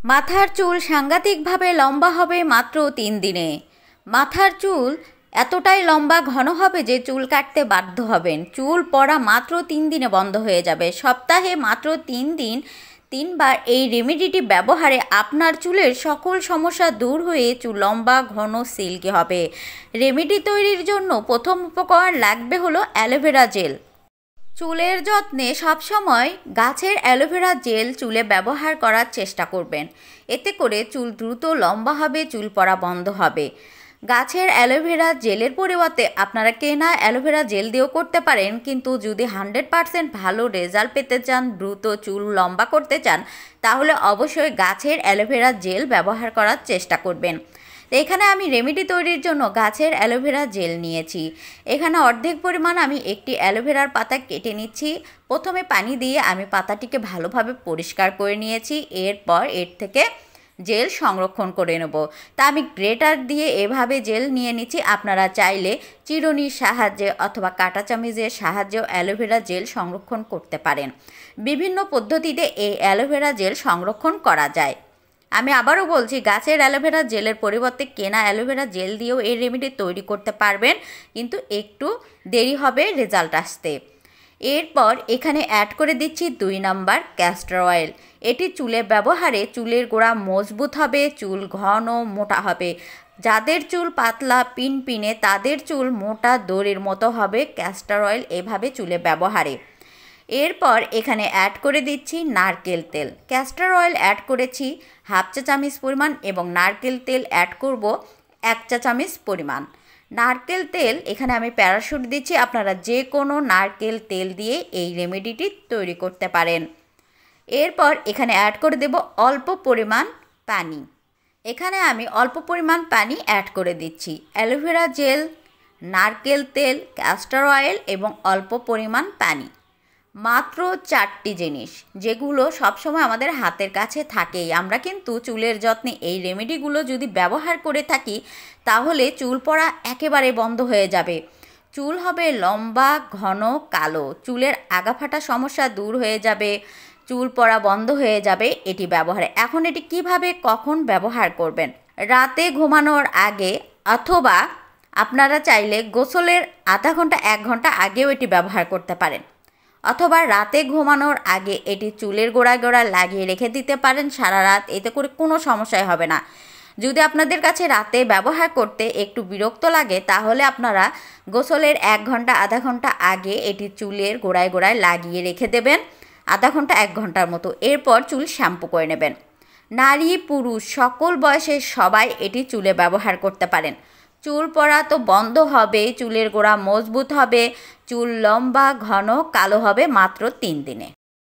মাথার চুল সাংঘাতিকভাবে লম্বা হবে মাত্র 3 দিনে। মাথার চুল এতটাই লম্বা ঘন হবে যে চুল কাটতে বাধ্য হবেন। চুল পড়া মাত্র 3 দিনে বন্ধ হয়ে যাবে। সপ্তাহে মাত্র 3 দিন 3বার এই রেমেডিটি ব্যবহারে আপনার চুলের সকল সমস্যা দূর হয়ে চুল লম্বা ঘন সিল্কি হবে। রেমেডি তৈরির জন্য প্রথম উপকরণ লাগবে হলো অ্যালোভেরা জেল। চুলের যত্নে সবসময় গাছের অ্যালোভেরা জেল চুলে ব্যবহার করার চেষ্টা করবেন। এতে করে চুল দ্রুত লম্বা হবে, চুল পড়া বন্ধ হবে। গাছের অ্যালোভেরা জেলের পরিবর্তে আপনারা কেনা অ্যালোভেরা জেল দিয়েও করতে পারেন, কিন্তু যদি 100% ভালো রেজাল্ট পেতে চান, দ্রুত চুল লম্বা করতে চান, তাহলে অবশ্যই গাছের অ্যালোভেরা জেল ব্যবহার করার চেষ্টা করবেন। এখানে আমি রেমেডি তৈরির জন্য গাছের অ্যালোভেরা জেল নিয়েছি। এখানে অর্ধেক পরিমাণ আমি একটি অ্যালোভেরার পাতা কেটে নিচ্ছি। প্রথমে পানি দিয়ে আমি পাতাটিকে ভালোভাবে পরিষ্কার করে নিয়েছি। এরপর এর থেকে জেল সংরক্ষণ করে নেব। তা আমি গ্রেটার দিয়ে এভাবে জেল নিয়ে নিচ্ছি। আপনারা চাইলে চিরুনির সাহায্যে অথবা কাঁটা চামচের সাহায্যেও অ্যালোভেরা জেল সংরক্ষণ করতে পারেন। বিভিন্ন পদ্ধতিতে এই অ্যালোভেরা জেল সংরক্ষণ করা যায়। আমি আবারও বলছি, গাছের অ্যালোভেরা জেলের পরিবর্তে কেনা অ্যালোভেরা জেল দিয়েও এই রেমেডি তৈরি করতে পারবেন, কিন্তু একটু দেরি হবে রেজাল্ট আসতে। এরপর এখানে অ্যাড করে দিচ্ছি 2 নাম্বার ক্যাস্টর অয়েল। এটি চুলে ব্যবহারে চুলের গোড়া মজবুত হবে, চুল ঘন মোটা হবে। যাদের চুল পাতলা পিনপিনে তাদের চুল মোটা দড়ির মতো হবে ক্যাস্টর অয়েল এভাবে চুলে ব্যবহারে। এরপর এখানে অ্যাড করে দিচ্ছি নারকেল তেল। ক্যাস্টর অয়েল অ্যাড করেছি 1/2 চা চামচ পরিমাণ এবং নারকেল তেল অ্যাড করব 1 চা চামচ পরিমাণ। নারকেল তেল এখানে আমি প্যারাশুট দিচ্ছি। আপনারা যে কোনো নারকেল তেল দিয়ে এই রেমেডিটি তৈরি করতে পারেন। এরপর এখানে অ্যাড করে দেব অল্প পরিমাণ পানি। এখানে আমি অল্প পরিমাণ পানি অ্যাড করে দিচ্ছি। অ্যালোভেরা জেল, নারকেল তেল, ক্যাস্টর অয়েল এবং অল্প পরিমাণ পানি, মাত্র 4টি জিনিস, যেগুলো সবসময় আমাদের হাতের কাছে থাকেই। আমরা কিন্তু চুলের যত্নে এই রেমেডিগুলো যদি ব্যবহার করে থাকি, তাহলে চুল পড়া একেবারে বন্ধ হয়ে যাবে। চুল হবে লম্বা ঘন কালো, চুলের আগাফাটা সমস্যা দূর হয়ে যাবে, চুল পড়া বন্ধ হয়ে যাবে এটি ব্যবহারে। এখন এটি কিভাবে কখন ব্যবহার করবেন? রাতে ঘুমানোর আগে, অথবা আপনারা চাইলে গোসলের আধা ঘন্টা 1 ঘন্টা আগেও এটি ব্যবহার করতে পারেন, অথবা রাতে ঘুমানোর আগে এটি চুলের গোড়ায় গোড়ায় লাগিয়ে রেখে দিতে পারেন সারা রাত। এতে করে কোনো সমস্যাই হবে না। যদি আপনাদের কাছে রাতে ব্যবহার করতে একটু বিরক্ত লাগে, তাহলে আপনারা গোসলের 1 ঘন্টা আধা ঘন্টা আগে এটি চুলের গোড়ায় গোড়ায় লাগিয়ে রেখে দেবেন, আধা ঘন্টা 1 ঘন্টার মতো। এরপর চুল শ্যাম্পু করে নেবেন। নারী পুরুষ সকল বয়সের সবাই এটি চুলে ব্যবহার করতে পারেন। চুল পড়া তো বন্ধ হবে, চুলের গোড়া মজবুত হবে, চুল লম্বা ঘন কালো হবে মাত্র 3 দিনে।